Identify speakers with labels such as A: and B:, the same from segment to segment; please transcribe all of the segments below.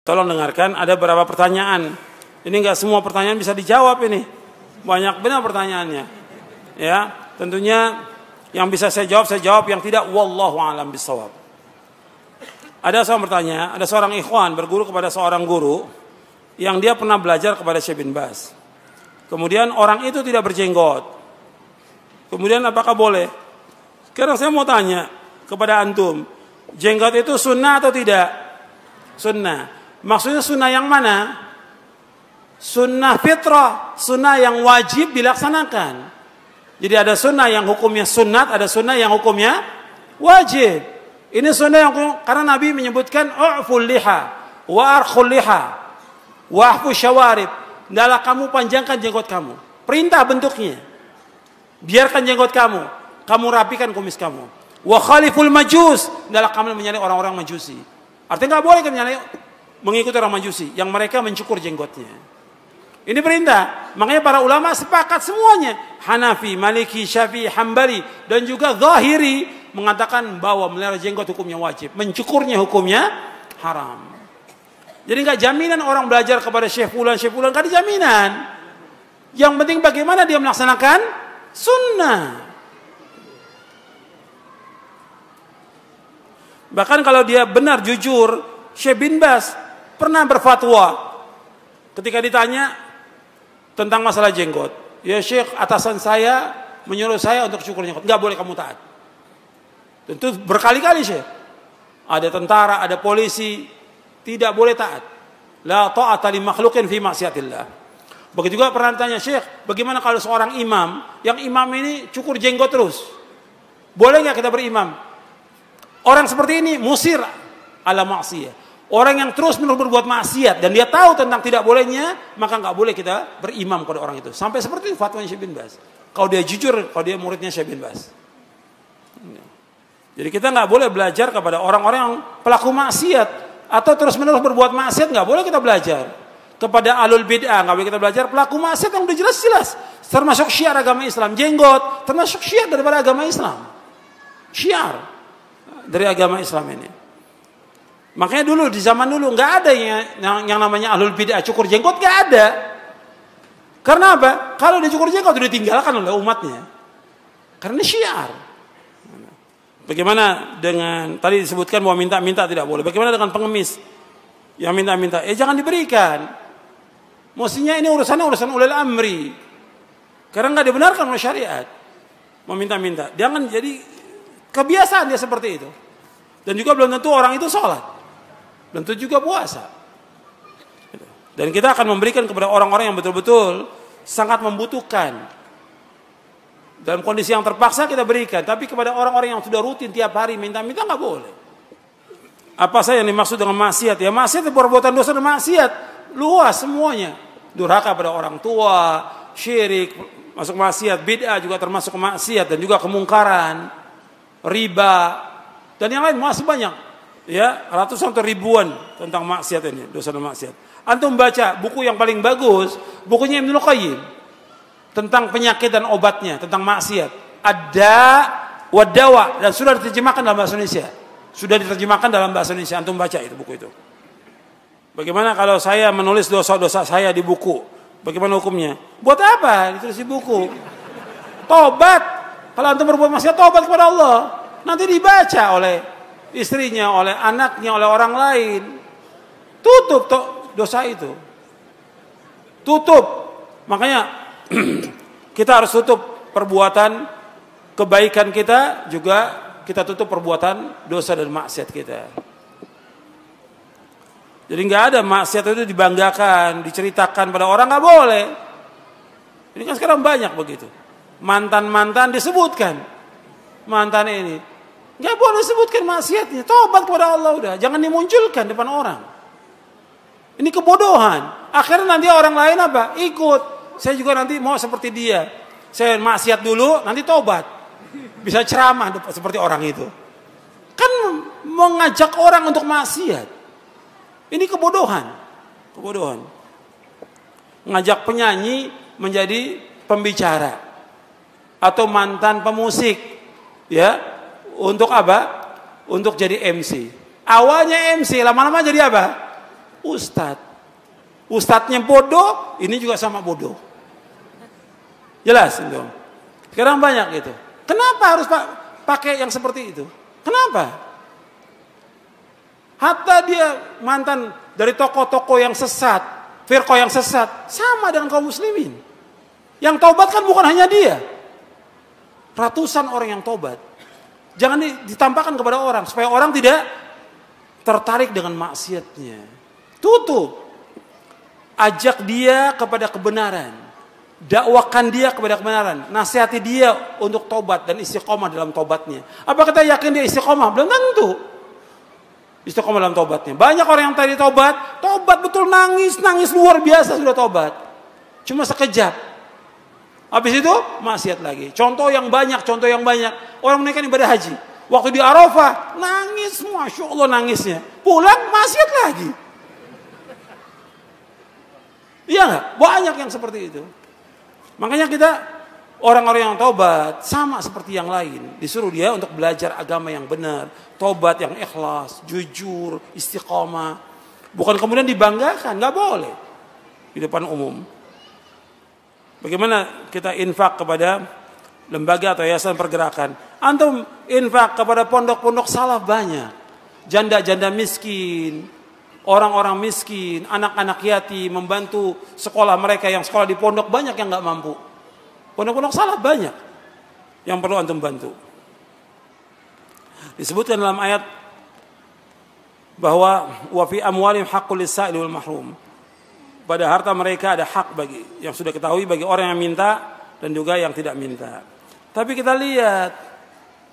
A: Tolong dengarkan, ada beberapa pertanyaan. Ini nggak semua pertanyaan bisa dijawab ini. Banyak benar pertanyaannya. Ya, tentunya yang bisa saya jawab, yang tidak wallahu a'lam bishawab. Ada seorang bertanya, ada seorang ikhwan berguru kepada seorang guru yang dia pernah belajar kepada Syekh bin Baz. Kemudian orang itu tidak berjenggot. Kemudian apakah boleh? Sekarang saya mau tanya kepada antum, jenggot itu sunnah atau tidak? Sunnah. Maksudnya sunnah yang mana? Sunnah fitrah, sunnah yang wajib dilaksanakan. Jadi ada sunnah yang hukumnya sunnat, ada sunnah yang hukumnya wajib. Ini sunnah yang karena Nabi menyebutkan u'ful liha wa arkhul liha wa ahfu syawarib. Hendaklah kamu panjangkan jenggot kamu. Perintah bentuknya. Biarkan jenggot kamu, kamu rapikan kumis kamu. Wa khaliful majus, hendaklah kamu menyalih orang-orang majusi. Artinya enggak boleh kamu menyalih mengikuti orang majusi yang mereka mencukur jenggotnya. Ini perintah. Makanya para ulama sepakat semuanya. Hanafi, Maliki, Syafi'i, Hambali dan juga Zahiri mengatakan bahwa memelihara jenggot hukumnya wajib, mencukurnya hukumnya haram. Jadi enggak jaminan orang belajar kepada Syekh Fulan, enggak ada jaminan. Yang penting bagaimana dia melaksanakan sunnah. Bahkan kalau dia benar jujur, Syekh bin Baz pernah berfatwa ketika ditanya tentang masalah jenggot. Ya Syekh, atasan saya menyuruh saya untuk cukur jenggot. Enggak boleh kamu taat. Tentu berkali-kali Syekh. Ada tentara, ada polisi, tidak boleh taat. La ta'ata li makhluqin fi maksiatillah. Begitu juga pernah tanya Syekh, bagaimana kalau seorang imam, yang imam ini cukur jenggot terus? Boleh enggak kita berimam? Orang seperti ini musir ala maksiyah. Orang yang terus menerus berbuat maksiat dan dia tahu tentang tidak bolehnya, maka nggak boleh kita berimam kepada orang itu. Sampai seperti itu fatwanya Syekh bin Baz. Kalau dia jujur, kalau dia muridnya Syekh bin Baz. Jadi kita nggak boleh belajar kepada orang-orang yang pelaku maksiat atau terus menerus berbuat maksiat, nggak boleh kita belajar. Kepada alul bid'ah nggak boleh kita belajar. Pelaku maksiat yang udah jelas-jelas termasuk syiar agama Islam, jenggot termasuk syiar daripada agama Islam. Syiar dari agama Islam ini. Makanya dulu di zaman dulu nggak ada yang namanya ahlul bid'ah cukur jenggot, nggak ada. Karena apa? Kalau dia cukur jenggot sudah ditinggalkan oleh umatnya. Karena syiar. Bagaimana dengan tadi disebutkan bahwa minta-minta tidak boleh. Bagaimana dengan pengemis yang minta-minta? Jangan diberikan. Mestinya ini urusan ulil amri. Karena nggak dibenarkan oleh syariat. Meminta-minta. Jangan jadi kebiasaan dia seperti itu. Dan juga belum tentu orang itu sholat. Tentu juga puasa. Dan kita akan memberikan kepada orang-orang yang betul-betul sangat membutuhkan. Dalam kondisi yang terpaksa kita berikan. Tapi kepada orang-orang yang sudah rutin tiap hari minta-minta nggak boleh. Apa saja yang dimaksud dengan maksiat? Ya maksiat itu perbuatan dosa dan maksiat. Luas semuanya. Durhaka pada orang tua, syirik, masuk maksiat, bid'ah juga termasuk maksiat. Dan juga kemungkaran, riba, dan yang lain masih banyak. Ya, ratusan atau ribuan tentang maksiat ini, dosa dan maksiat. Antum baca buku yang paling bagus, bukunya Ibnu Qayyim tentang penyakit dan obatnya, tentang maksiat. Ada wadawa dan sudah diterjemahkan dalam bahasa Indonesia. Sudah diterjemahkan dalam bahasa Indonesia. Antum baca itu buku itu. Bagaimana kalau saya menulis dosa-dosa saya di buku? Bagaimana hukumnya? Buat apa ditulis di buku? Tobat. Kalau antum berbuat maksiat, tobat kepada Allah. Nanti dibaca oleh istrinya, oleh anaknya, oleh orang lain. Tutup dosa itu. Tutup. Makanya kita harus tutup perbuatan kebaikan kita, juga kita tutup perbuatan dosa dan maksiat kita. Jadi nggak ada maksiat itu dibanggakan, diceritakan pada orang, nggak boleh. Ini kan sekarang banyak begitu. Mantan-mantan disebutkan. Mantan ini nggak boleh sebutkan maksiatnya. Tobat kepada Allah udah. Jangan dimunculkan depan orang. Ini kebodohan. Akhirnya nanti orang lain apa? Ikut. Saya juga nanti mau seperti dia. Saya maksiat dulu, nanti tobat. Bisa ceramah seperti orang itu. Kan mengajak orang untuk maksiat. Ini kebodohan. Kebodohan. Ngajak penyanyi menjadi pembicara. Atau mantan pemusik. Ya. Untuk apa? Untuk jadi MC. Awalnya MC, lama-lama jadi apa? Ustadz. Ustadznya bodoh, ini juga sama bodoh. Jelas itu. Sekarang banyak itu. Kenapa harus pakai yang seperti itu? Kenapa? Hatta dia mantan dari tokoh-tokoh yang sesat, firqah yang sesat, sama dengan kaum muslimin. Yang taubat kan bukan hanya dia. Ratusan orang yang taubat. Jangan ditampakkan kepada orang, supaya orang tidak tertarik dengan maksiatnya. Tutup. Ajak dia kepada kebenaran. Dakwakan dia kepada kebenaran. Nasihati dia untuk taubat dan istiqomah dalam taubatnya. Apa kita yakin dia istiqomah? Belum tentu. Istiqomah dalam taubatnya. Banyak orang yang tadi taubat betul nangis luar biasa sudah taubat. Cuma sekejap. Habis itu maksiat lagi. Contoh yang banyak. Orang menaikkan ibadah haji. Waktu di Arafah nangis, Masya Allah nangisnya. Pulang maksiat lagi. Iya nggak? Banyak yang seperti itu. Makanya kita orang-orang yang taubat sama seperti yang lain. Disuruh dia untuk belajar agama yang benar. Taubat yang ikhlas, jujur, istiqomah. Bukan kemudian dibanggakan, nggak boleh. Di depan umum. Bagaimana kita infak kepada lembaga atau yayasan pergerakan? Antum infak kepada pondok-pondok salaf banyak. Janda-janda miskin, orang-orang miskin, anak-anak yatim, membantu sekolah mereka yang sekolah di pondok banyak yang nggak mampu. Pondok-pondok salaf banyak yang perlu antum bantu. Disebutkan dalam ayat bahwa wa fi amwalihim haqqul lis-sa'il wal mahrum. Pada harta mereka ada hak bagi yang sudah ketahui bagi orang yang minta dan juga yang tidak minta. Tapi kita lihat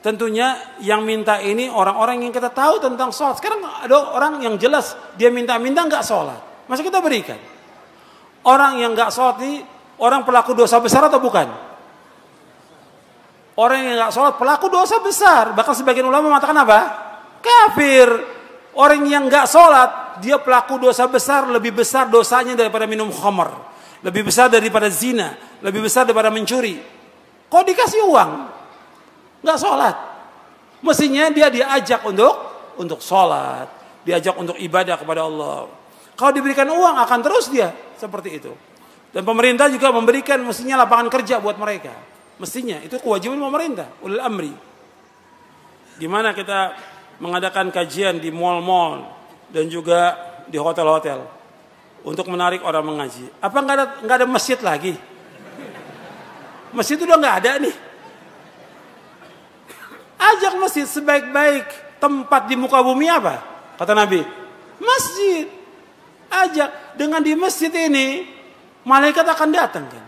A: tentunya yang minta ini orang-orang yang kita tahu tentang sholat. Sekarang ada orang yang jelas dia minta-minta nggak sholat. Masa kita berikan? Orang yang nggak sholat ini orang pelaku dosa besar atau bukan? Orang yang nggak sholat pelaku dosa besar. Bahkan sebagian ulama mengatakan apa? Kafir. Orang yang nggak sholat dia pelaku dosa besar, lebih besar dosanya daripada minum khamr, lebih besar daripada zina, lebih besar daripada mencuri. Kok dikasih uang? Nggak sholat. Mestinya dia diajak untuk sholat, diajak untuk ibadah kepada Allah. Kalau diberikan uang akan terus dia seperti itu. Dan pemerintah juga memberikan mestinya lapangan kerja buat mereka. Mestinya itu kewajiban pemerintah, ulil amri. Gimana kita mengadakan kajian di mal-mal dan juga di hotel-hotel untuk menarik orang mengaji. Apa nggak ada masjid lagi? Masjid udah nggak ada nih. Ajak masjid sebaik-baik tempat di muka bumi apa? Kata Nabi, masjid. Ajak dengan di masjid ini malaikat akan datang kan?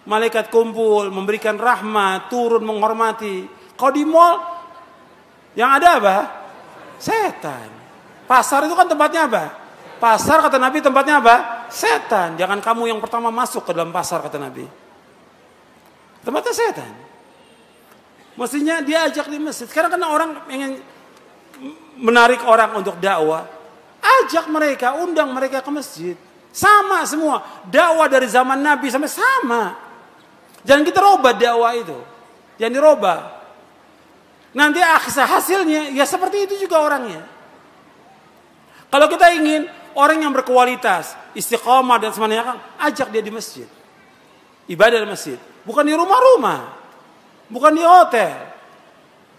A: Malaikat kumpul memberikan rahmat, turun menghormati. Kalau di mal yang ada apa? Setan. Pasar itu kan tempatnya apa? Pasar kata Nabi tempatnya apa? Setan. Jangan kamu yang pertama masuk ke dalam pasar kata Nabi. Tempatnya setan. Mestinya dia ajak di masjid. Sekarang kan orang ingin menarik orang untuk dakwah. Ajak mereka, undang mereka ke masjid. Sama semua. Dakwah dari zaman Nabi sampai sama. Jangan kita robah dakwah itu. Jangan dirobah. Nanti hasilnya ya seperti itu juga orangnya. Kalau kita ingin orang yang berkualitas, istiqomah dan semuanya, ajak dia di masjid. Ibadah di masjid. Bukan di rumah-rumah. Bukan di hotel.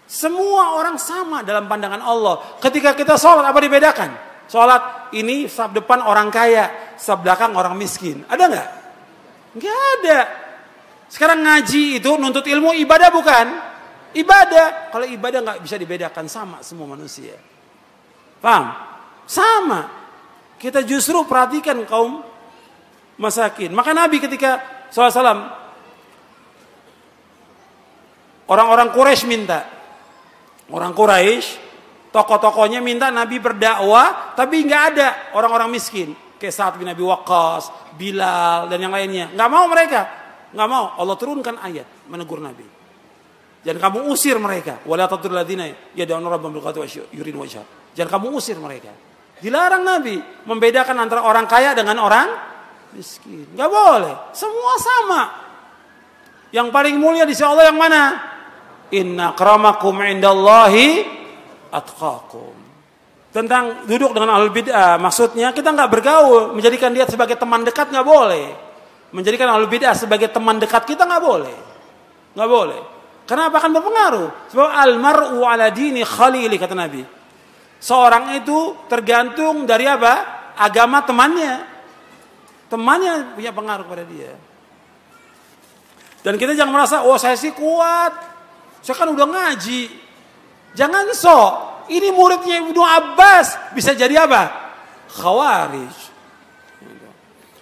A: Semua orang sama dalam pandangan Allah. Ketika kita sholat, apa dibedakan? Sholat ini saf depan orang kaya, saf belakang orang miskin. Ada nggak? Nggak ada. Sekarang ngaji itu nuntut ilmu ibadah bukan? Ibadah. Kalau ibadah nggak bisa dibedakan, sama semua manusia. Paham? Sama. Kita justru perhatikan kaum masakin. Maka Nabi ketika SAW, orang-orang Quraisy minta. Orang Quraisy, tokoh-tokohnya minta Nabi berdakwah, tapi nggak ada orang-orang miskin. Kayak Sa'ad bin Abi Waqqas, Bilal, dan yang lainnya. Nggak mau mereka. Nggak mau. Allah turunkan ayat menegur Nabi. Jangan kamu usir mereka. Wala tatrul ladzina yad'una rabbahum bil ghadati yuridun wajha. Jangan kamu usir mereka. Dilarang Nabi membedakan antara orang kaya dengan orang miskin. Enggak boleh. Semua sama. Yang paling mulia di sisi Allah yang mana? Inna akramakum indallahi atqakum. tentang duduk dengan ahlul bid'ah, maksudnya kita nggak bergaul, menjadikan dia sebagai teman dekat nggak boleh. Menjadikan ahlul bid'ah sebagai teman dekat kita nggak boleh, nggak boleh. Kenapa? Akan berpengaruh. Sebab al-mar'u ala dini khalili, kata Nabi. Seorang itu tergantung dari apa? Agama temannya. Temannya punya pengaruh pada dia. Dan kita jangan merasa, oh saya sih kuat, saya kan udah ngaji. Jangan sok. Ini muridnya Ibnu Abbas, bisa jadi apa? Khawarij.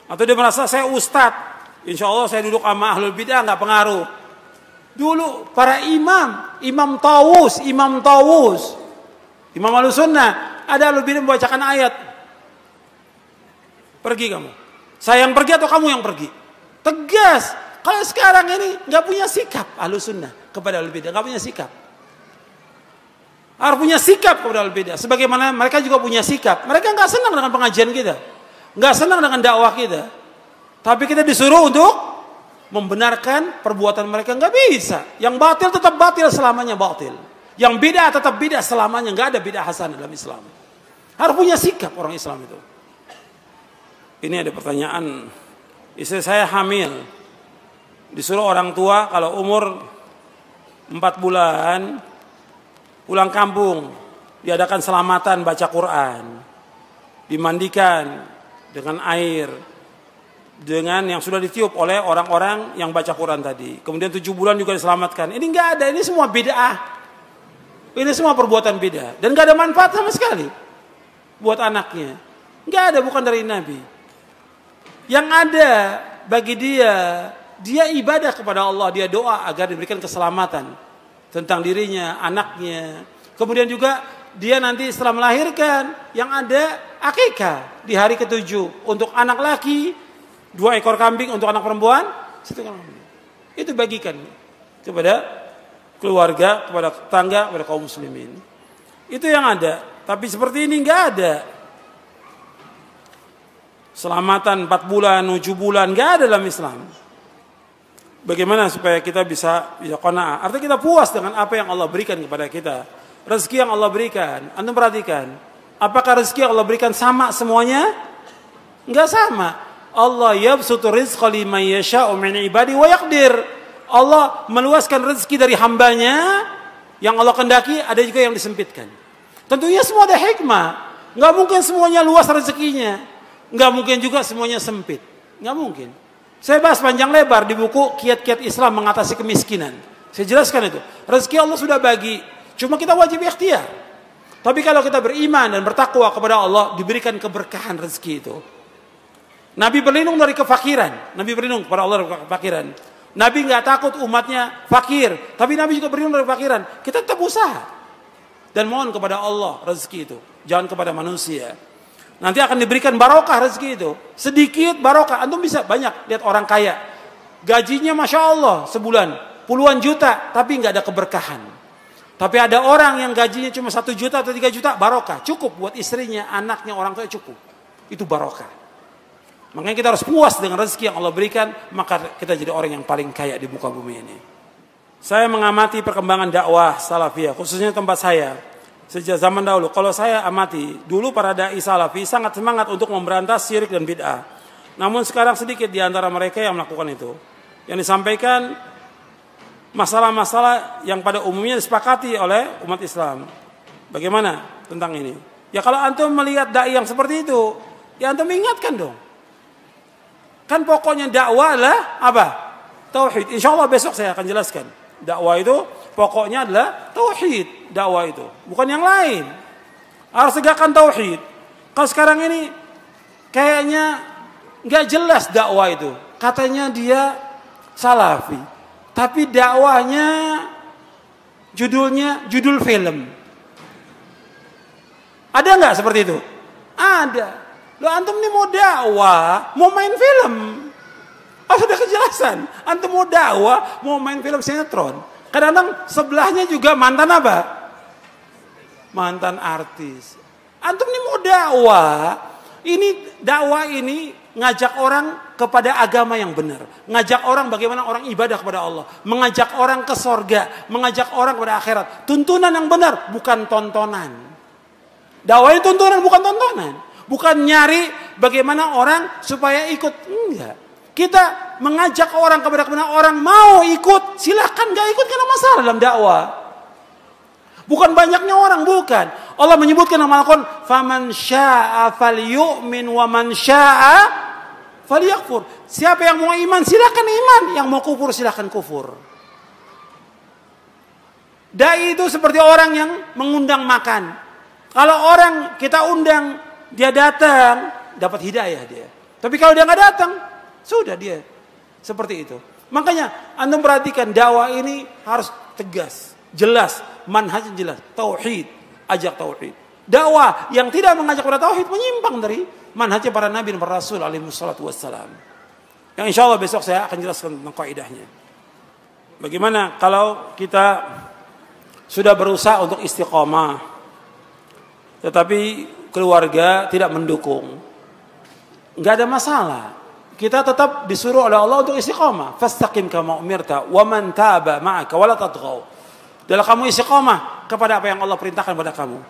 A: Atau dia merasa saya ustadz, insya Allah saya duduk sama ahlul bid'ah nggak pengaruh. Dulu para Imam Tawus, Imam Ahlus Sunnah, ada ahlul bid'ah membacakan ayat. Pergi kamu. Saya yang pergi atau kamu yang pergi? Tegas. Kalau sekarang ini nggak punya sikap Ahlus Sunnah kepada ahlul bid'ah, nggak punya sikap. Harus punya sikap kepada ahlul bid'ah. Sebagaimana mereka juga punya sikap. Mereka nggak senang dengan pengajian kita, nggak senang dengan dakwah kita. Tapi kita disuruh untuk membenarkan perbuatan mereka, nggak bisa. Yang batil tetap batil selamanya batil. Yang bid'ah tetap bid'ah selamanya, nggak ada bid'ah hasanah dalam Islam. Harus punya sikap orang Islam itu. Ini ada pertanyaan. Istri saya hamil. Disuruh orang tua kalau umur 4 bulan pulang kampung, diadakan selamatan baca Quran, dimandikan dengan air, dengan yang sudah ditiup oleh orang-orang yang baca Quran tadi. Kemudian 7 bulan juga diselamatkan. Ini nggak ada, ini semua bid'ah. Ini semua perbuatan bid'ah dan nggak ada manfaat sama sekali buat anaknya. Nggak ada, bukan dari Nabi. Yang ada bagi dia ibadah kepada Allah, dia doa agar diberikan keselamatan tentang dirinya, anaknya. Kemudian juga dia nanti setelah melahirkan, yang ada akikah di hari ke-7 untuk anak laki, 2 ekor kambing untuk anak perempuan, 1 ekor kambing. Itu bagikan kepada keluarga, kepada tetangga, kepada kaum muslimin. Itu yang ada. Tapi seperti ini nggak ada. Selamatan 4 bulan, 7 bulan, nggak ada dalam Islam. Bagaimana supaya kita bisa qanaah? Artinya kita puas dengan apa yang Allah berikan kepada kita. Rezeki yang Allah berikan. Antum perhatikan. Apakah rezeki yang Allah berikan sama semuanya? Enggak sama. Allah yabsutu rizqa liman yasha'u min ibadi wa yaqdir. Allah meluaskan rezeki dari hambanya yang Allah kendaki, ada juga yang disempitkan. Tentunya semua ada hikmah. Enggak mungkin semuanya luas rezekinya. Enggak mungkin juga semuanya sempit. Enggak mungkin. Saya bahas panjang lebar di buku Kiat-Kiat Islam Mengatasi Kemiskinan. Saya jelaskan itu. Rezeki Allah sudah bagi. Cuma kita wajib ikhtiar. Tapi kalau kita beriman dan bertakwa kepada Allah, diberikan keberkahan rezeki itu. Nabi berlindung dari kefakiran. Nabi berlindung kepada Allah dari kefakiran. Nabi nggak takut umatnya fakir. Tapi Nabi juga berlindung dari kefakiran. Kita tetap usaha. Dan mohon kepada Allah rezeki itu. Jangan kepada manusia. Nanti akan diberikan barokah rezeki itu. Sedikit barokah. Antum bisa banyak lihat orang kaya. Gajinya Masya Allah sebulan. Puluhan juta. Tapi nggak ada keberkahan. Tapi ada orang yang gajinya cuma 1 juta atau 3 juta. Barokah. Cukup buat istrinya, anaknya, orang tua cukup. Itu barokah. Makanya kita harus puas dengan rezeki yang Allah berikan. Maka kita jadi orang yang paling kaya di muka bumi ini. Saya mengamati perkembangan dakwah salafiyah. Khususnya tempat saya. Sejak zaman dahulu, kalau saya amati, dulu para da'i salafi sangat semangat untuk memberantas syirik dan bid'ah. Namun sekarang sedikit di antara mereka yang melakukan itu. Yang disampaikan masalah-masalah yang pada umumnya disepakati oleh umat Islam. Bagaimana tentang ini? Ya kalau antum melihat da'i yang seperti itu, ya antum ingatkan dong. Kan pokoknya dakwah adalah apa? Tauhid. Insya Allah besok saya akan jelaskan. Dakwah itu pokoknya adalah tauhid, dakwah itu, bukan yang lain. Harus tegakkan tauhid. Kalau sekarang ini kayaknya nggak jelas dakwah itu. Katanya dia salafi, tapi dakwahnya judul film. Ada nggak seperti itu? Ada. Lo antum ini mau dakwah, mau main film? Harus ada kejelasan. Antum mau dakwah, mau main film sinetron. Kadang-kadang sebelahnya juga mantan apa? Mantan artis. Antum ini mau dakwah. Ini dakwah ini ngajak orang kepada agama yang benar. Ngajak orang bagaimana orang ibadah kepada Allah. Mengajak orang ke sorga. Mengajak orang kepada akhirat. Tuntunan yang benar, bukan tontonan. Dakwah itu tuntunan, bukan tontonan. Bukan nyari bagaimana orang supaya ikut. Enggak. Kita mengajak orang kepada kebenaran, orang mau ikut, silakan, gak ikut, karena masalah dalam dakwah. Bukan banyaknya orang, bukan. Allah menyebutkan dalam Al-Quran, "Faman syaa'a falyu'min wa man syaa'a falyakfur." Siapa yang mau iman, silakan iman. Yang mau kufur, silakan kufur. Dai itu seperti orang yang mengundang makan. Kalau orang kita undang, dia datang, dapat hidayah dia. Tapi kalau dia nggak datang, sudah dia seperti itu. Makanya antum perhatikan, dakwah ini harus tegas, jelas, manhaj jelas, tauhid, ajak tauhid. Dakwah yang tidak mengajak pada tauhid menyimpang dari manhajnya para nabi dan para rasul alaihi wassalatu wassalam. Yang insya Allah besok saya akan jelaskan tentang kaidahnya. Bagaimana kalau kita sudah berusaha untuk istiqamah, tetapi keluarga tidak mendukung, nggak ada masalah. Kita tetap disuruh oleh Allah untuk istiqamah. Fastaqim kama umirta wa man taba ma'aka wa la tadghaw. Dalam kamu istiqamah kepada apa yang Allah perintahkan pada kamu.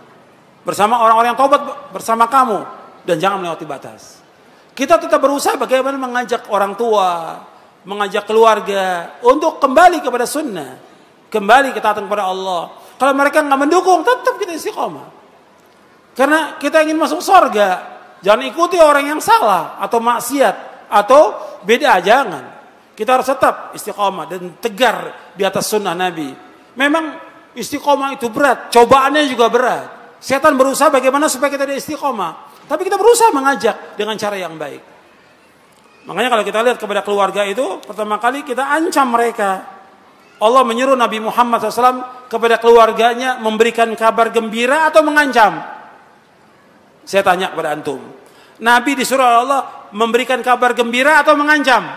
A: Bersama orang-orang yang taubat bersama kamu, dan jangan melewati batas. Kita tetap berusaha bagaimana mengajak orang tua, mengajak keluarga untuk kembali kepada sunnah, kembali ketaatan kepada Allah. Kalau mereka nggak mendukung, tetap kita istiqamah. Karena kita ingin masuk surga. Jangan ikuti orang yang salah atau maksiat atau beda, jangan. Kita harus tetap istiqamah dan tegar di atas sunnah Nabi. Memang istiqamah itu berat, cobaannya juga berat. Setan berusaha bagaimana supaya kita istiqamah. Tapi kita berusaha mengajak dengan cara yang baik. Makanya kalau kita lihat kepada keluarga itu, pertama kali kita ancam mereka. Allah menyuruh Nabi Muhammad SAW kepada keluarganya memberikan kabar gembira atau mengancam. Saya tanya kepada antum. Nabi disuruh Allah memberikan kabar gembira atau mengancam?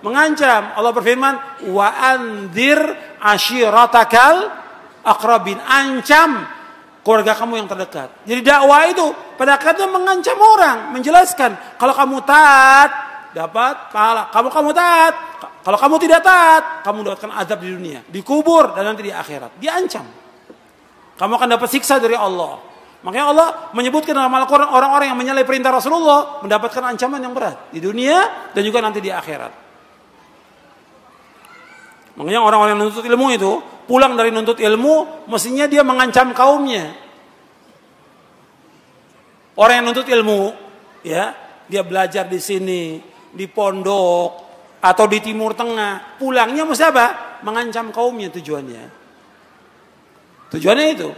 A: Mengancam. Allah berfirman, wa anzir ashiratakal aqrabin. Ancam keluarga kamu yang terdekat. Jadi dakwah itu pada akhirnya mengancam orang, menjelaskan kalau kamu taat dapat pahala. Kamu taat, kalau kamu tidak taat, kamu dapatkan azab di dunia, dikubur, dan nanti di akhirat. Diancam. Kamu akan dapat siksa dari Allah. Makanya Allah menyebutkan dalam Al-Quran orang-orang yang menyalahi perintah Rasulullah mendapatkan ancaman yang berat di dunia dan juga nanti di akhirat. Makanya orang-orang yang menuntut ilmu itu pulang dari nuntut ilmu mestinya dia mengancam kaumnya. Orang yang nuntut ilmu, ya, dia belajar di sini, di pondok atau di Timur Tengah, pulangnya mesti apa? Mengancam kaumnya tujuannya. Tujuannya itu.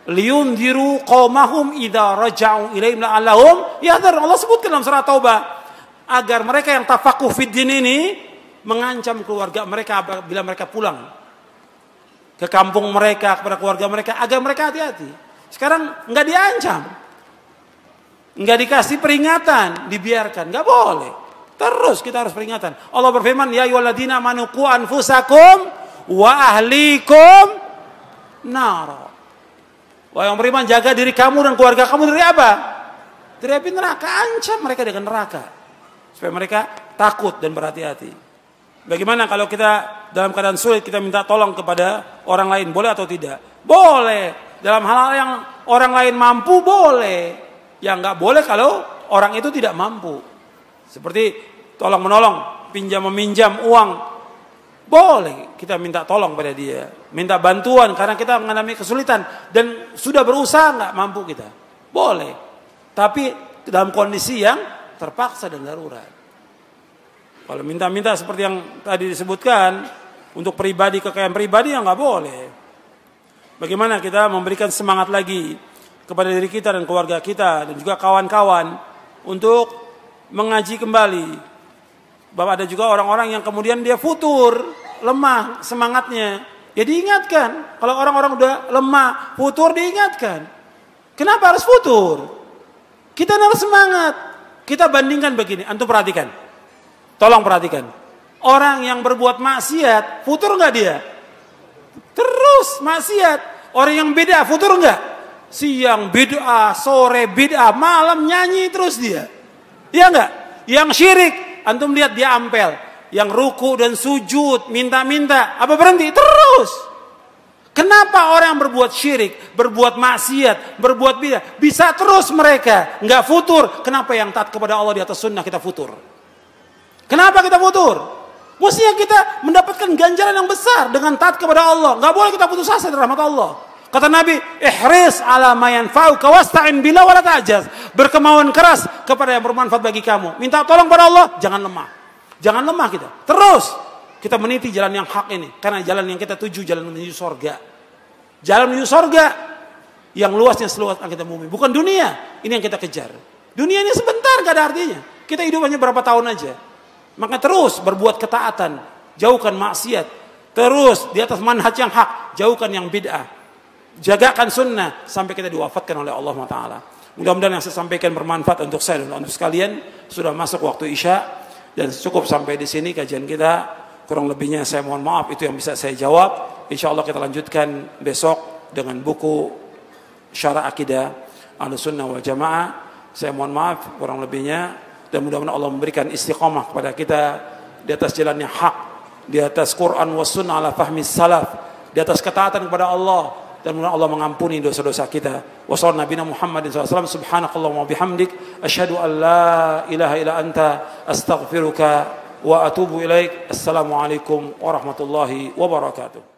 A: Liyunziru qaumahum idza raja'u ilaihim la'allahum yahdharun. Allah sebutkan dalam surah Taubah agar mereka yang tafakuh fid din ini mengancam keluarga mereka bila mereka pulang ke kampung mereka, kepada keluarga mereka, agar mereka hati-hati. Sekarang enggak diancam, enggak dikasih peringatan, dibiarkan, enggak boleh. Terus kita harus peringatan. Allah berfirman, ya ayyuhalladzina amanu qu anfusakum wa ahlikum nar. Wah, yang beriman, jaga diri kamu dan keluarga kamu dari apa? Dari api neraka. Ancam mereka dengan neraka supaya mereka takut dan berhati-hati. Bagaimana kalau kita dalam keadaan sulit kita minta tolong kepada orang lain, boleh atau tidak? Boleh. Dalam hal-hal yang orang lain mampu, boleh. Yang nggak boleh kalau orang itu tidak mampu. Seperti tolong menolong, pinjam meminjam uang. Boleh kita minta tolong pada dia, minta bantuan karena kita mengalami kesulitan dan sudah berusaha nggak mampu kita. Boleh. Tapi dalam kondisi yang terpaksa dan darurat. Kalau minta-minta seperti yang tadi disebutkan untuk pribadi, kekayaan pribadi, yang nggak boleh. Bagaimana kita memberikan semangat lagi kepada diri kita dan keluarga kita dan juga kawan-kawan untuk mengaji kembali. Bahwa ada juga orang-orang yang kemudian dia futur, lemah semangatnya. Ya diingatkan. Kalau orang-orang udah lemah, futur, diingatkan. Kenapa harus futur? Kita harus semangat. Kita bandingkan begini, antum perhatikan. Tolong perhatikan. Orang yang berbuat maksiat, futur enggak dia? Terus maksiat. Orang yang bid'ah, futur enggak? Siang bid'ah, sore bid'ah, malam nyanyi terus dia. Iya enggak? Yang syirik, antum lihat dia ampel. Yang ruku dan sujud, minta-minta, apa berhenti? Terus. Kenapa orang yang berbuat syirik, berbuat maksiat, berbuat bidah, bisa terus mereka nggak futur? Kenapa yang taat kepada Allah di atas sunnah kita futur? Kenapa kita futur? Mestinya kita mendapatkan ganjaran yang besar dengan taat kepada Allah. Nggak boleh kita putus asa dari rahmat Allah. Kata Nabi, ihris ala ma yanfa'uka wasta'in billah wala ta'jaz. Berkemauan keras kepada yang bermanfaat bagi kamu. Minta tolong pada Allah, jangan lemah. Jangan lemah kita. Terus kita meniti jalan yang hak ini. Karena jalan yang kita tuju, jalan menuju sorga. Jalan menuju sorga yang luasnya seluas langit dan bumi. Bukan dunia. Ini yang kita kejar. Dunia ini sebentar, gak ada artinya. Kita hidup hanya berapa tahun aja. Maka terus berbuat ketaatan. Jauhkan maksiat. Terus di atas manhaj yang hak. Jauhkan yang bid'ah. Jagakan sunnah. Sampai kita diwafatkan oleh Allah Ta'ala. Mudah-mudahan yang saya sampaikan bermanfaat untuk saya dan untuk sekalian. Sudah masuk waktu Isya. Dan cukup sampai di sini kajian kita. Kurang lebihnya saya mohon maaf, itu yang bisa saya jawab. Insya Allah kita lanjutkan besok dengan buku Syarah Akidah Ahlussunnah wal Jamaah. Saya mohon maaf kurang lebihnya, dan mudah-mudahan Allah memberikan istiqamah kepada kita di atas jalan yang hak, di atas Quran was sunnah ala fahmi salaf, di atas ketaatan kepada Allah, dan mudah-mudahan Allah mengampuni dosa-dosa kita. Wassallallahu nabiyana Muhammadin sallallahu alaihi wasallam, subhanakallahumma wa bihamdik, asyhadu an la ilaha illa anta, astaghfiruka wa atubu ilaik. Assalamualaikum warahmatullahi wabarakatuh.